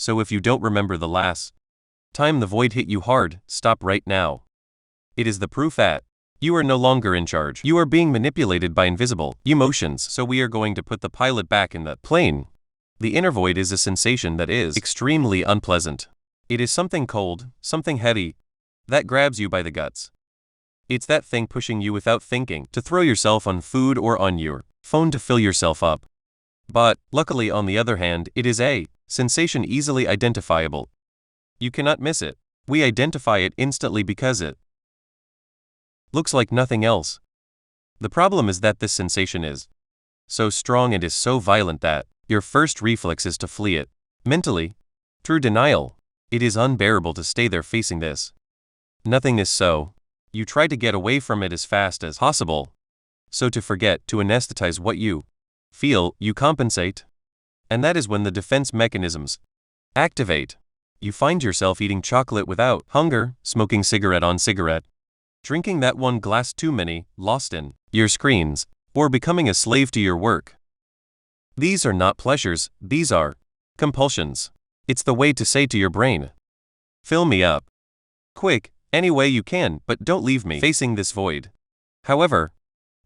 So if you don't remember the last time the void hit you hard, stop right now. It is the proof that you are no longer in charge. You are being manipulated by invisible emotions. So we are going to put the pilot back in the plane. The inner void is a sensation that is extremely unpleasant. It is something cold, something heavy, that grabs you by the guts. It's that thing pushing you without thinking to throw yourself on food or on your phone to fill yourself up. But, luckily on the other hand, it is a sensation easily identifiable. You cannot miss it. We identify it instantly because it looks like nothing else. The problem is that this sensation is so strong and is so violent that your first reflex is to flee it. Mentally, through denial, it is unbearable to stay there facing this nothingness, so you try to get away from it as fast as possible. So to forget, to anesthetize what you feel, you compensate. And that is when the defense mechanisms activate. You find yourself eating chocolate without hunger, smoking cigarette on cigarette, drinking that one glass too many, lost in your screens, or becoming a slave to your work. These are not pleasures, these are compulsions. It's the way to say to your brain, fill me up. Quick, any way you can, but don't leave me facing this void. However,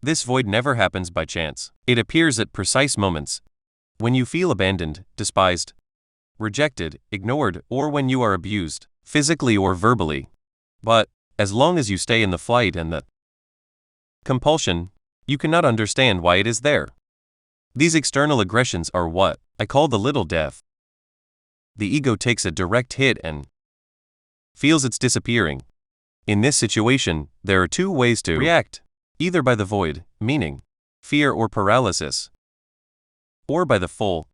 this void never happens by chance. It appears at precise moments. When you feel abandoned, despised, rejected, ignored, or when you are abused, physically or verbally. But, as long as you stay in the flight and the compulsion, you cannot understand why it is there. These external aggressions are what I call the little death. The ego takes a direct hit and feels it's disappearing. In this situation, there are two ways to react, either by the void, meaning fear or paralysis, or by the full,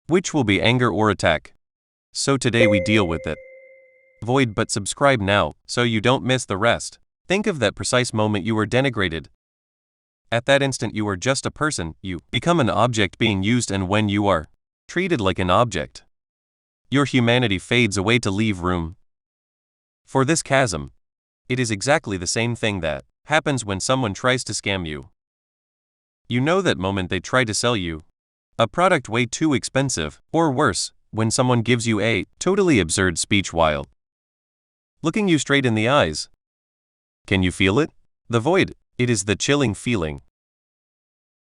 which will be anger or attack. So today we deal with it. Void, but subscribe now, so you don't miss the rest. Think of that precise moment you were denigrated. At that instant you are just a person, you become an object being used, and when you are treated like an object, your humanity fades away to leave room for this chasm. It is exactly the same thing that happens when someone tries to scam you. You know that moment they try to sell you a product way too expensive, or worse, when someone gives you a totally absurd speech while looking you straight in the eyes. Can you feel it? The void, it is the chilling feeling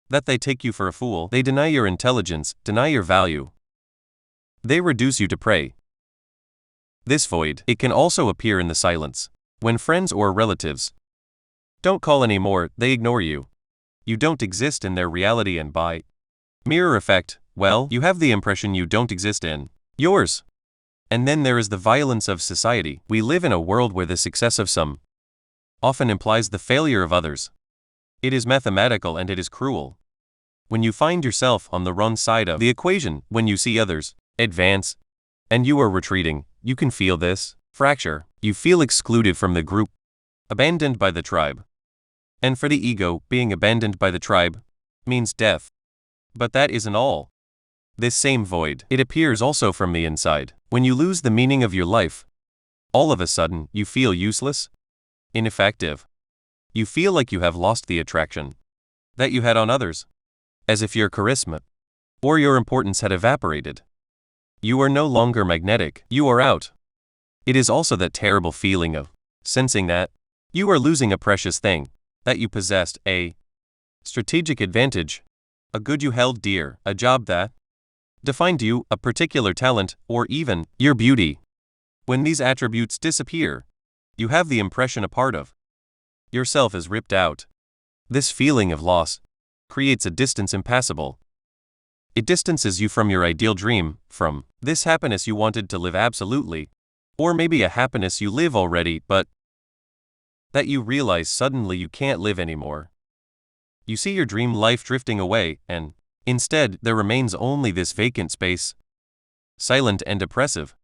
that they take you for a fool. They deny your intelligence, deny your value. They reduce you to prey. This void, it can also appear in the silence. When friends or relatives don't call anymore, they ignore you. You don't exist in their reality, and by mirror effect, well, you have the impression you don't exist in yours. And then there is the violence of society. We live in a world where the success of some often implies the failure of others. It is mathematical and it is cruel. When you find yourself on the wrong side of the equation, when you see others advance and you are retreating, you can feel this fracture. You feel excluded from the group, abandoned by the tribe. And for the ego, being abandoned by the tribe means death. But that isn't all. This same void, it appears also from the inside. When you lose the meaning of your life, all of a sudden, you feel useless, ineffective. You feel like you have lost the attraction that you had on others, as if your charisma or your importance had evaporated. You are no longer magnetic, you are out. It is also that terrible feeling of sensing that you are losing a precious thing, that you possessed, a strategic advantage, a good you held dear, a job that defined you, a particular talent, or even your beauty. When these attributes disappear, you have the impression a part of yourself is ripped out. This feeling of loss creates a distance impassable. It distances you from your ideal dream, from this happiness you wanted to live absolutely, or maybe a happiness you live already, but that you realize suddenly you can't live anymore. You see your dream life drifting away, and instead there remains only this vacant space, silent and oppressive.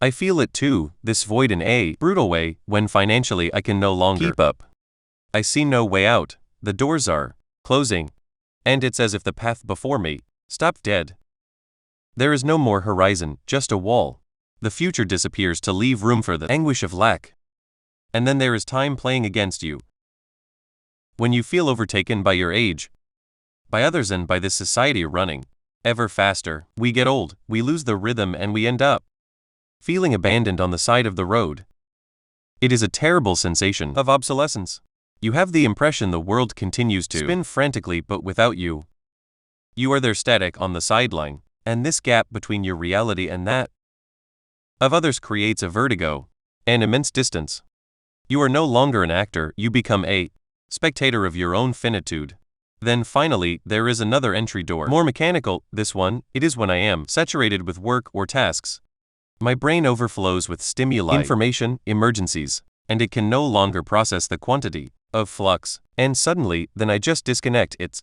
I feel it too, this void, in a brutal way, when financially I can no longer keep up. I see no way out, the doors are closing, and it's as if the path before me stopped dead. There is no more horizon, just a wall. The future disappears to leave room for the anguish of lack. And then there is time playing against you. When you feel overtaken by your age, by others, and by this society running ever faster. We get old, we lose the rhythm, and we end up feeling abandoned on the side of the road. It is a terrible sensation of obsolescence. You have the impression the world continues to spin frantically but without you. You are there static on the sideline, and this gap between your reality and that of others creates a vertigo, an immense distance. You are no longer an actor, you become a spectator of your own finitude. Then finally, there is another entry door. More mechanical, this one, it is when I am saturated with work or tasks. My brain overflows with stimuli, information, emergencies, and it can no longer process the quantity of flux, and suddenly, then I just disconnect. It's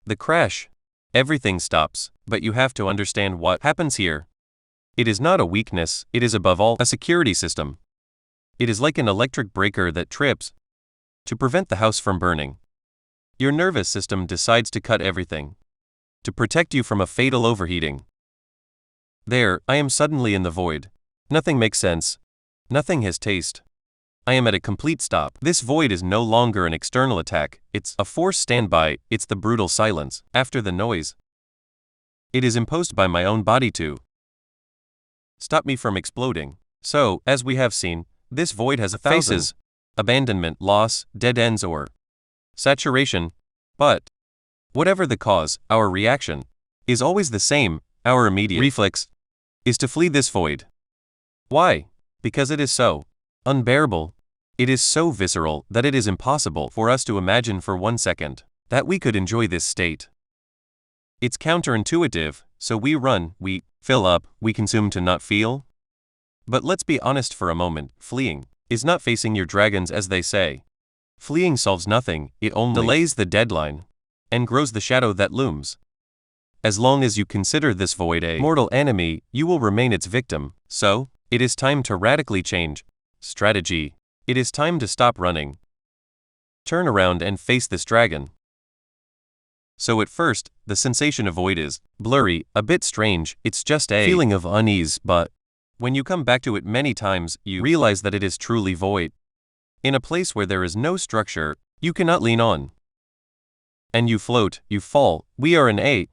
the crash. Everything stops, but you have to understand what happens here. It is not a weakness, it is above all a security system. It is like an electric breaker that trips to prevent the house from burning. Your nervous system decides to cut everything to protect you from a fatal overheating. There, I am suddenly in the void. Nothing makes sense. Nothing has taste. I am at a complete stop. This void is no longer an external attack, it's a forced standby, it's the brutal silence after the noise. It is imposed by my own body to stop me from exploding. So, as we have seen, this void has faces: abandonment, loss, dead ends, or saturation. But whatever the cause, our reaction is always the same. Our immediate reflex is to flee this void. Why? Because it is so unbearable. It is so visceral that it is impossible for us to imagine for 1 second that we could enjoy this state. It's counterintuitive, so we run, we fill up, we consume to not feel. But let's be honest for a moment, fleeing is not facing your dragons, as they say. Fleeing solves nothing, it only delays the deadline and grows the shadow that looms. As long as you consider this void a mortal enemy, you will remain its victim. So, it is time to radically change strategy. It is time to stop running. Turn around and face this dragon. So at first, the sensation of void is blurry, a bit strange, it's just a feeling of unease, but when you come back to it many times, you realize that it is truly void. In a place where there is no structure, you cannot lean on. And you float, you fall. We are in a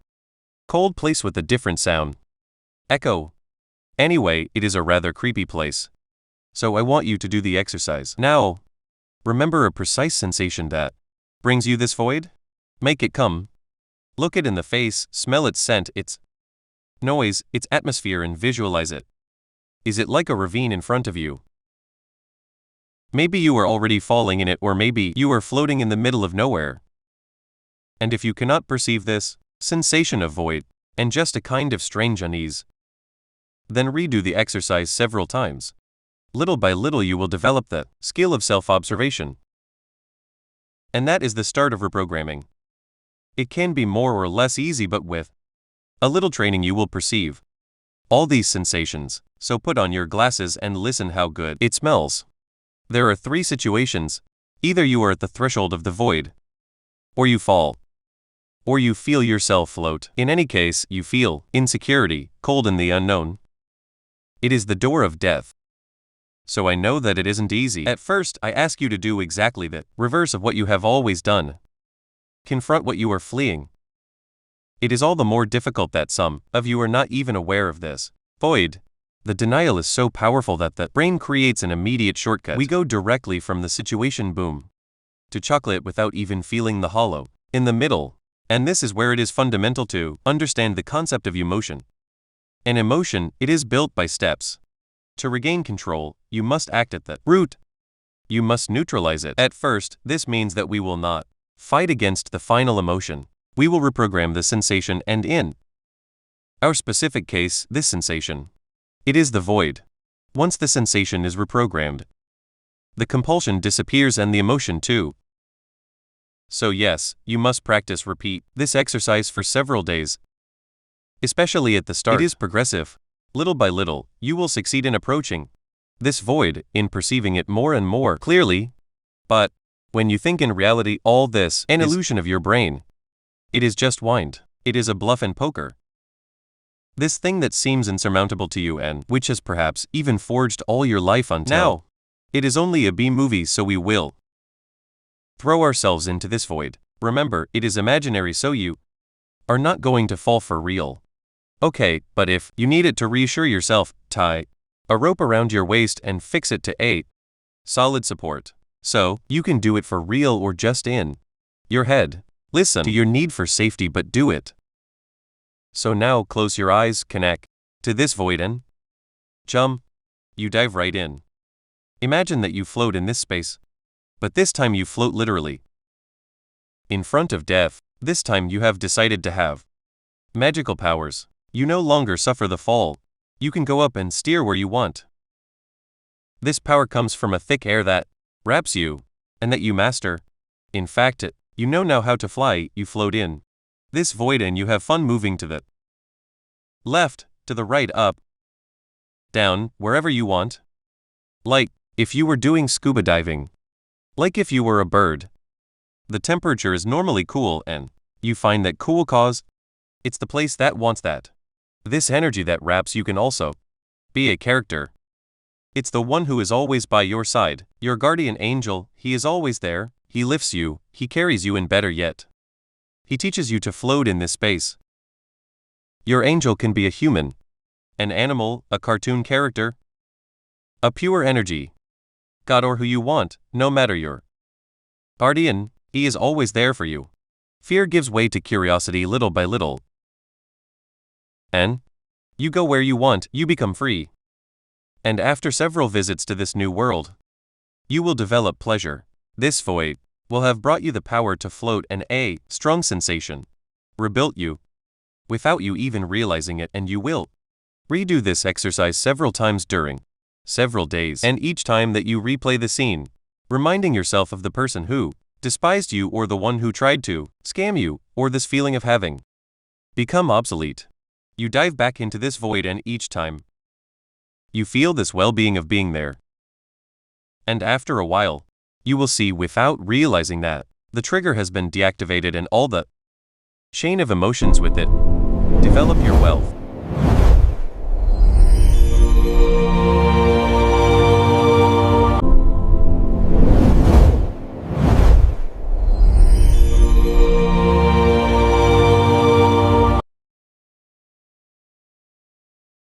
cold place with a different sound. Echo. Anyway, it is a rather creepy place. So I want you to do the exercise. Now, remember a precise sensation that brings you this void? Make it come. Look it in the face, smell its scent, its noise, its atmosphere, and visualize it. Is it like a ravine in front of you? Maybe you are already falling in it, or maybe you are floating in the middle of nowhere. And if you cannot perceive this sensation of void, and just a kind of strange unease, then redo the exercise several times. Little by little you will develop the skill of self-observation. And that is the start of reprogramming. It can be more or less easy, but with a little training you will perceive all these sensations. So put on your glasses and listen how good it smells. There are 3 situations. Either you are at the threshold of the void, or you fall, or you feel yourself float. In any case, you feel insecurity, cold in the unknown. It is the door of death. So I know that it isn't easy. At first, I ask you to do exactly the reverse of what you have always done. Confront what you are fleeing. It is all the more difficult that some of you are not even aware of this void. The denial is so powerful that the brain creates an immediate shortcut. We go directly from the situation boom to chocolate without even feeling the hollow in the middle. And this is where it is fundamental to understand the concept of emotion. An emotion, it is built by steps. To regain control, you must act at the root. You must neutralize it. At first, this means that we will not fight against the final emotion. We will reprogram the sensation, and in our specific case, this sensation, it is the void. Once the sensation is reprogrammed, the compulsion disappears and the emotion too. So yes, you must practice repeat this exercise for several days. Especially at the start. It is progressive. Little by little, you will succeed in approaching this void, in perceiving it more and more clearly. But when you think in reality, all this an illusion of your brain. It is just wind. It is a bluff and poker. This thing that seems insurmountable to you and which has perhaps even forged all your life until now. It is only a B-movie, so we will throw ourselves into this void. Remember, it is imaginary, so you are not going to fall for real. Okay, but if you need it to reassure yourself, tie a rope around your waist and fix it to a solid support. So, you can do it for real or just in your head. Listen to your need for safety, but do it. So now close your eyes, connect to this void and jump. You dive right in. Imagine that you float in this space. But this time you float literally. In front of death, this time you have decided to have magical powers. You no longer suffer the fall. You can go up and steer where you want. This power comes from a thick air that wraps you, and that you master. In fact, you know now how to fly. You float in this void and you have fun moving to the left, to the right, up, down, wherever you want. Like if you were doing scuba diving. Like if you were a bird. The temperature is normally cool and you find that cool cause it's the place that wants that. This energy that wraps you can also be a character. It's the one who is always by your side, your guardian angel. He is always there, he lifts you, he carries you, and better yet, he teaches you to float in this space. Your angel can be a human, an animal, a cartoon character, a pure energy, God, or who you want, no matter your guardian, he is always there for you. Fear gives way to curiosity little by little. And you go where you want, you become free. And after several visits to this new world, you will develop pleasure. This void will have brought you the power to float, and a strong sensation rebuilt you without you even realizing it, and you will redo this exercise several times during several days, and each time that you replay the scene, reminding yourself of the person who despised you, or the one who tried to scam you, or this feeling of having become obsolete. You dive back into this void, and each time you feel this well-being of being there. And after a while, you will see, without realizing, that the trigger has been deactivated and all the chain of emotions with it. Develop your wealth.